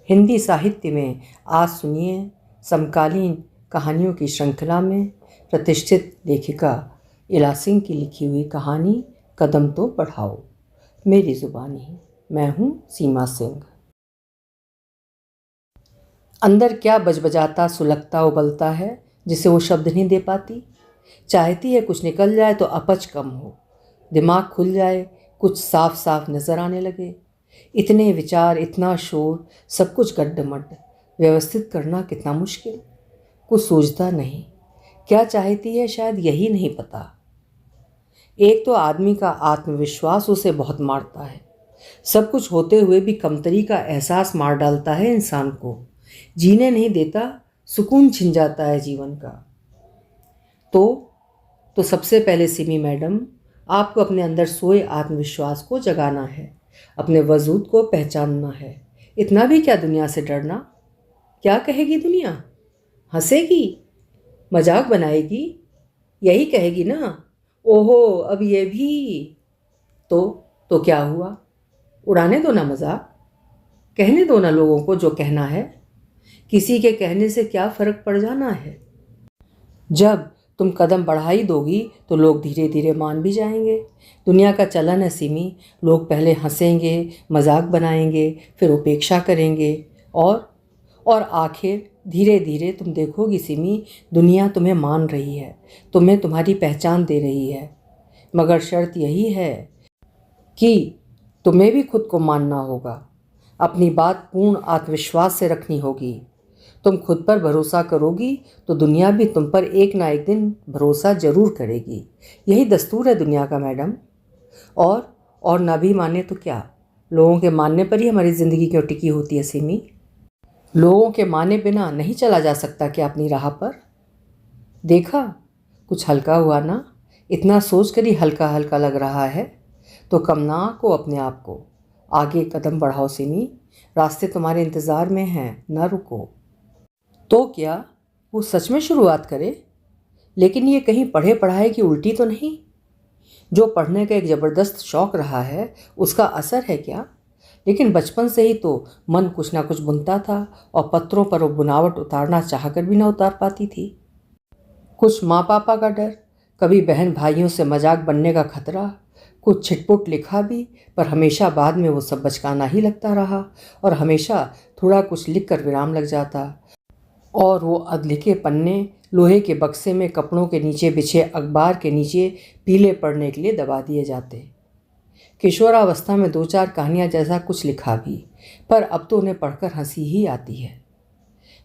हिंदी साहित्य में आज सुनिए समकालीन कहानियों की श्रृंखला में प्रतिष्ठित लेखिका इला सिंह की लिखी हुई कहानी कदम तो बढ़ाओ। मेरी ज़ुबानी, मैं हूँ सीमा सिंह। अंदर क्या बजबजाता सुलगता उबलता है जिसे वो शब्द नहीं दे पाती। चाहती है कुछ निकल जाए तो अपच कम हो, दिमाग खुल जाए, कुछ साफ साफ नज़र आने लगे। इतने विचार, इतना शोर, सब कुछ गड्ढमड्ढ, व्यवस्थित करना कितना मुश्किल। कुछ सूझता नहीं, क्या चाहती है शायद यही नहीं पता। एक तो आदमी का आत्मविश्वास उसे बहुत मारता है। सब कुछ होते हुए भी कमतरी का एहसास मार डालता है इंसान को, जीने नहीं देता, सुकून छिन जाता है जीवन का। तो सबसे पहले सिमी मैडम, आपको अपने अंदर सोए आत्मविश्वास को जगाना है, अपने वजूद को पहचानना है। इतना भी क्या दुनिया से डरना। क्या कहेगी दुनिया? हंसेगी, मजाक बनाएगी, यही कहेगी ना, ओहो अब ये भी। तो क्या हुआ, उड़ाने दो ना मजाक, कहने दो ना लोगों को जो कहना है। किसी के कहने से क्या फ़र्क पड़ जाना है। जब तुम कदम बढ़ा ही दोगी तो लोग धीरे धीरे मान भी जाएंगे। दुनिया का चलन है सिमी, लोग पहले हंसेंगे, मजाक बनाएंगे, फिर उपेक्षा करेंगे और आखिर धीरे धीरे तुम देखोगी सिमी, दुनिया तुम्हें मान रही है, तुम्हें तुम्हारी पहचान दे रही है। मगर शर्त यही है कि तुम्हें भी खुद को मानना होगा, अपनी बात पूर्ण आत्मविश्वास से रखनी होगी। तुम खुद पर भरोसा करोगी तो दुनिया भी तुम पर एक ना एक दिन भरोसा जरूर करेगी। यही दस्तूर है दुनिया का मैडम। और ना भी माने तो क्या, लोगों के मानने पर ही हमारी ज़िंदगी क्यों टिकी होती है सिमी? लोगों के माने बिना नहीं चला जा सकता क्या अपनी राह पर? देखा, कुछ हल्का हुआ ना? इतना सोच कर ही हल्का हल्का लग रहा है तो कम ना को अपने आप को। आगे कदम बढ़ाओ सिमी, रास्ते तुम्हारे इंतज़ार में हैं, ना रुको। तो क्या वो सच में शुरुआत करे? लेकिन ये कहीं पढ़े पढ़ाए की उल्टी तो नहीं? जो पढ़ने का एक ज़बरदस्त शौक़ रहा है उसका असर है क्या? लेकिन बचपन से ही तो मन कुछ ना कुछ बुनता था और पत्रों पर वो बुनावट उतारना चाहकर भी ना उतार पाती थी। कुछ माँ पापा का डर, कभी बहन भाइयों से मजाक बनने का खतरा, कुछ छिटपुट लिखा भी, पर हमेशा बाद में वो सब बचकाना ही लगता रहा और हमेशा थोड़ा कुछ लिख कर विराम लग जाता और वो अधलिखे पन्ने लोहे के बक्से में कपड़ों के नीचे बिछे अखबार के नीचे पीले पड़ने के लिए दबा दिए जाते। किशोरावस्था में 2-4 कहानियाँ जैसा कुछ लिखा भी, पर अब तो उन्हें पढ़कर हंसी ही आती है।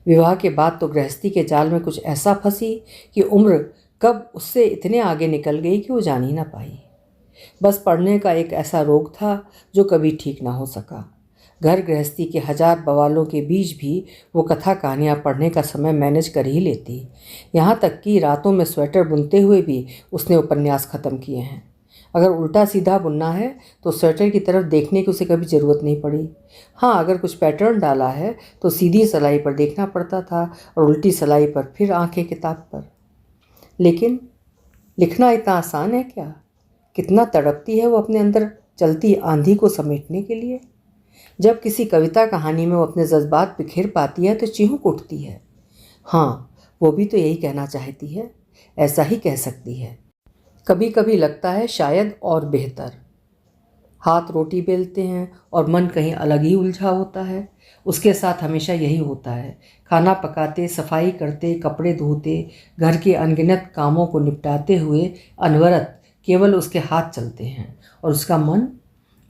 विवाह के बाद तो गृहस्थी के जाल में कुछ ऐसा फंसी कि उम्र कब उससे इतने आगे निकल गई कि वो जान ही ना पाई। बस पढ़ने का एक ऐसा रोग था जो कभी ठीक ना हो सका। घर गृहस्थी के 1000 बवालों के बीच भी वो कथा कहानियाँ पढ़ने का समय मैनेज कर ही लेती। यहाँ तक कि रातों में स्वेटर बुनते हुए भी उसने उपन्यास ख़त्म किए हैं। अगर उल्टा सीधा बुनना है तो स्वेटर की तरफ देखने की उसे कभी ज़रूरत नहीं पड़ी। हाँ, अगर कुछ पैटर्न डाला है तो सीधी सिलाई पर देखना पड़ता था और उल्टी सिलाई पर फिर आंखें किताब पर। लेकिन लिखना इतना आसान है क्या? कितना तड़पती है वो अपने अंदर चलती आंधी को समेटने के लिए। जब किसी कविता कहानी में वो अपने जज्बात बिखेर पाती है तो चीहूक उठती है। हाँ, वो भी तो यही कहना चाहती है, ऐसा ही कह सकती है। कभी कभी लगता है शायद और बेहतर। हाथ रोटी बेलते हैं और मन कहीं अलग ही उलझा होता है। उसके साथ हमेशा यही होता है। खाना पकाते, सफाई करते, कपड़े धोते, घर के अनगिनत कामों को निपटाते हुए अनवरत केवल उसके हाथ चलते हैं और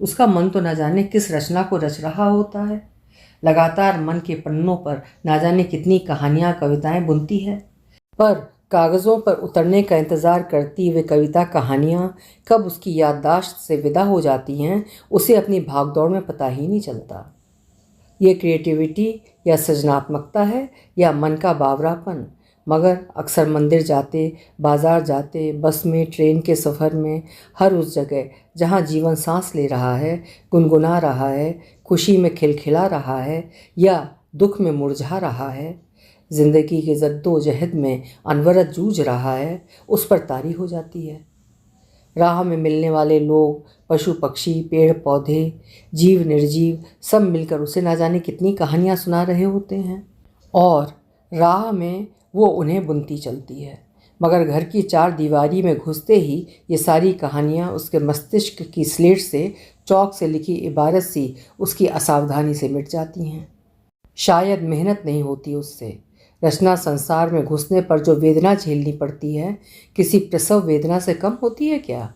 उसका मन तो न जाने किस रचना को रच रहा होता है। लगातार मन के पन्नों पर न जाने कितनी कहानियाँ, कविताएं बुनती है, पर कागज़ों पर उतरने का इंतज़ार करती हुए कविता कहानियाँ कब उसकी याददाश्त से विदा हो जाती हैं उसे अपनी भागदौड़ में पता ही नहीं चलता। ये क्रिएटिविटी या सृजनात्मकता है या मन का बावरापन। मगर अक्सर मंदिर जाते, बाज़ार जाते, बस में, ट्रेन के सफ़र में, हर उस जगह जहाँ जीवन सांस ले रहा है, गुनगुना रहा है, खुशी में खिलखिला रहा है या दुख में मुरझा रहा है, ज़िंदगी के जद्दोजहद में अनवरत जूझ रहा है, उस पर तारी हो जाती है। राह में मिलने वाले लोग, पशु पक्षी, पेड़ पौधे, जीव निर्जीव सब मिलकर उसे ना जाने कितनी कहानियाँ सुना रहे होते हैं और राह में वो उन्हें बुनती चलती है। मगर घर की चार दीवारी में घुसते ही ये सारी कहानियाँ उसके मस्तिष्क की स्लेट से चौक से लिखी इबारत सी उसकी असावधानी से मिट जाती हैं। शायद मेहनत नहीं होती उससे। रचना संसार में घुसने पर जो वेदना झेलनी पड़ती है, किसी प्रसव वेदना से कम होती है क्या?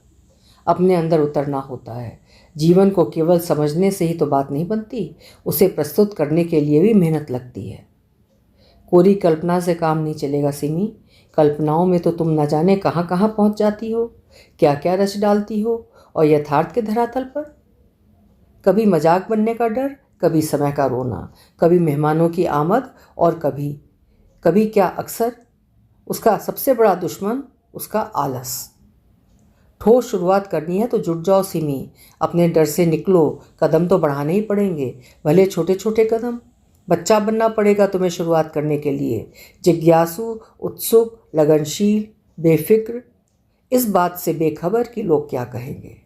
अपने अंदर उतरना होता है। जीवन को केवल समझने से ही तो बात नहीं बनती, उसे प्रस्तुत करने के लिए भी मेहनत लगती है। कोरी कल्पना से काम नहीं चलेगा सिमी। कल्पनाओं में तो तुम न जाने कहाँ कहाँ पहुँच जाती हो, क्या क्या रच डालती हो, और यथार्थ के धरातल पर कभी मजाक बनने का डर, कभी समय का रोना, कभी मेहमानों की आमद, और कभी कभी क्या अक्सर उसका सबसे बड़ा दुश्मन उसका आलस। ठोस शुरुआत करनी है तो जुट जाओ सिमी, अपने डर से निकलो। कदम तो बढ़ाने ही पड़ेंगे, भले छोटे छोटे कदम। बच्चा बनना पड़ेगा तुम्हें शुरुआत करने के लिए, जिज्ञासु, उत्सुक, लगनशील, बेफिक्र, इस बात से बेखबर कि लोग क्या कहेंगे।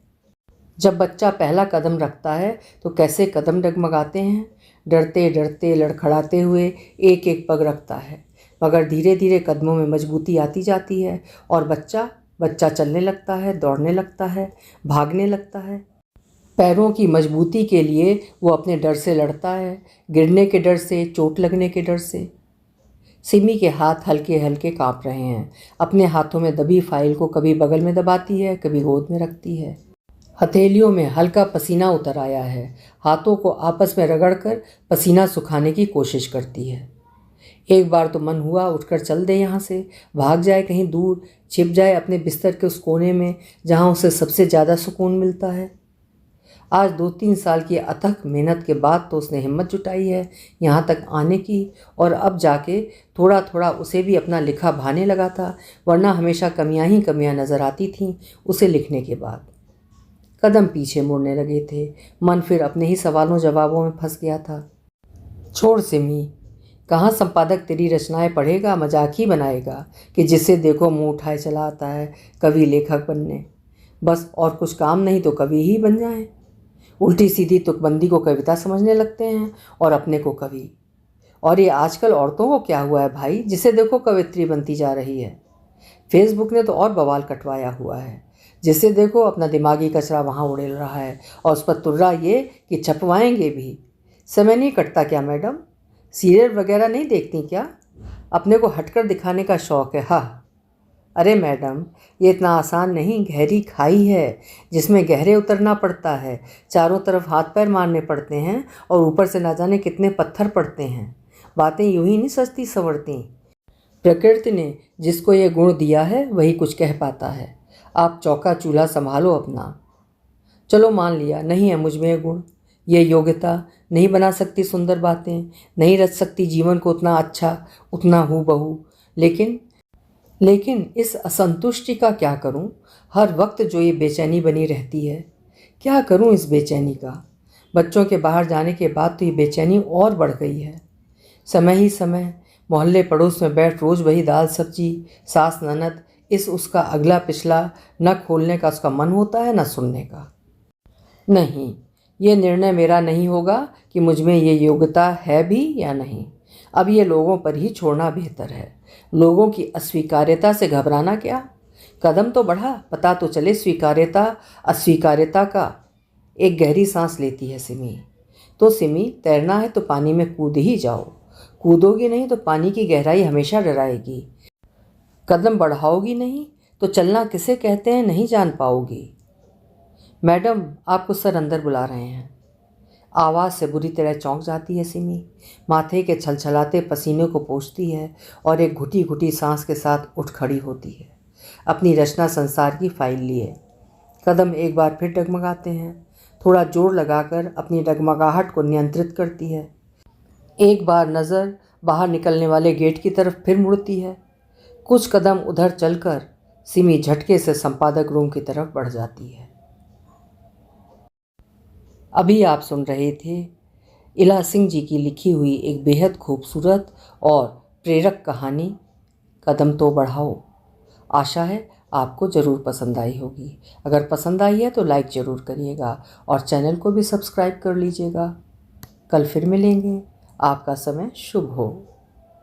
जब बच्चा पहला कदम रखता है तो कैसे कदम डगमगाते हैं, डरते डरते लड़खड़ाते हुए एक एक पग रखता है, मगर धीरे धीरे कदमों में मजबूती आती जाती है और बच्चा चलने लगता है, दौड़ने लगता है, भागने लगता है। पैरों की मजबूती के लिए वो अपने डर से लड़ता है, गिरने के डर से, चोट लगने के डर से। सिमी के हाथ हल्के हल्के कांप रहे हैं। अपने हाथों में दबी फाइल को कभी बगल में दबाती है, कभी गोद में रखती है। हथेलियों में हल्का पसीना उतर आया है। हाथों को आपस में रगड़कर पसीना सुखाने की कोशिश करती है। एक बार तो मन हुआ उठकर चल दे यहाँ से, भाग जाए कहीं दूर, छिप जाए अपने बिस्तर के उस कोने में जहाँ उसे सबसे ज़्यादा सुकून मिलता है। आज 2-3 साल की अथक मेहनत के बाद तो उसने हिम्मत जुटाई है यहाँ तक आने की, और अब जाके थोड़ा थोड़ा उसे भी अपना लिखा भाने लगा था, वरना हमेशा कमियां ही कमियां नज़र आती थीं उसे लिखने के बाद। कदम पीछे मुड़ने लगे थे, मन फिर अपने ही सवालों जवाबों में फंस गया था। छोड़ सिमी, कहाँ संपादक तेरी रचनाएं पढ़ेगा, मजाक ही बनाएगा कि जिसे देखो मुंह उठाए चला आता है कवि लेखक बनने। बस और कुछ काम नहीं तो कवि ही बन जाएं। उल्टी सीधी तुकबंदी को कविता समझने लगते हैं और अपने को कवि। और ये आजकल औरतों को क्या हुआ है भाई, जिसे देखो कवित्री बनती जा रही है। फेसबुक ने तो और बवाल कटवाया हुआ है, जिसे देखो अपना दिमागी कचरा वहाँ उड़ेल रहा है, और उस पर तुर्रा ये कि छपवाएंगे भी। समय नहीं कटता क्या मैडम? सीरियल वगैरह नहीं देखती क्या? अपने को हटकर दिखाने का शौक़ है? हाँ। अरे मैडम, ये इतना आसान नहीं, गहरी खाई है जिसमें गहरे उतरना पड़ता है। चारों तरफ हाथ पैर मारने पड़ते हैं और ऊपर से ना जाने कितने पत्थर पड़ते हैं। बातें यूं ही नहीं सजती संवरती। प्रकृति ने जिसको ये गुण दिया है वही कुछ कह पाता है। आप चौका चूल्हा संभालो अपना। चलो मान लिया नहीं है मुझ में ये गुण, ये योग्यता, नहीं बना सकती सुंदर बातें, नहीं रच सकती जीवन को उतना अच्छा, उतना हूबहू। लेकिन इस असंतुष्टि का क्या करूं? हर वक्त जो ये बेचैनी बनी रहती है, क्या करूं इस बेचैनी का? बच्चों के बाहर जाने के बाद तो ये बेचैनी और बढ़ गई है। समय ही समय मोहल्ले पड़ोस में बैठ रोज़ वही दाल सब्जी, सास ननद, इस उसका अगला पिछला, न खोलने का उसका मन होता है न सुनने का। नहीं, ये निर्णय मेरा नहीं होगा कि मुझ में ये योग्यता है भी या नहीं। अब ये लोगों पर ही छोड़ना बेहतर है। लोगों की अस्वीकार्यता से घबराना क्या? कदम तो बढ़ा, पता तो चले स्वीकार्यता अस्वीकार्यता का। एक गहरी सांस लेती है सिमी। तो सिमी, तैरना है तो पानी में कूद ही जाओ। कूदोगी नहीं तो पानी की गहराई हमेशा डराएगी। कदम बढ़ाओगी नहीं तो चलना किसे कहते हैं नहीं जान पाओगी। मैडम, आपको सर अंदर बुला रहे हैं। आवाज़ से बुरी तरह चौंक जाती है सिमी। माथे के छलछलाते पसीने को पोंछती है और एक घुटी घुटी सांस के साथ उठ खड़ी होती है, अपनी रचना संसार की फाइल लिए। कदम एक बार फिर डगमगाते हैं। थोड़ा जोर लगाकर अपनी डगमगाहट को नियंत्रित करती है। एक बार नज़र बाहर निकलने वाले गेट की तरफ फिर मुड़ती है। कुछ कदम उधर चलकर सिमी झटके से संपादक रूम की तरफ बढ़ जाती है। अभी आप सुन रहे थे इला सिंह जी की लिखी हुई एक बेहद खूबसूरत और प्रेरक कहानी कदम तो बढ़ाओ। आशा है आपको ज़रूर पसंद आई होगी। अगर पसंद आई है तो लाइक ज़रूर करिएगा और चैनल को भी सब्सक्राइब कर लीजिएगा। कल फिर मिलेंगे। आपका समय शुभ हो।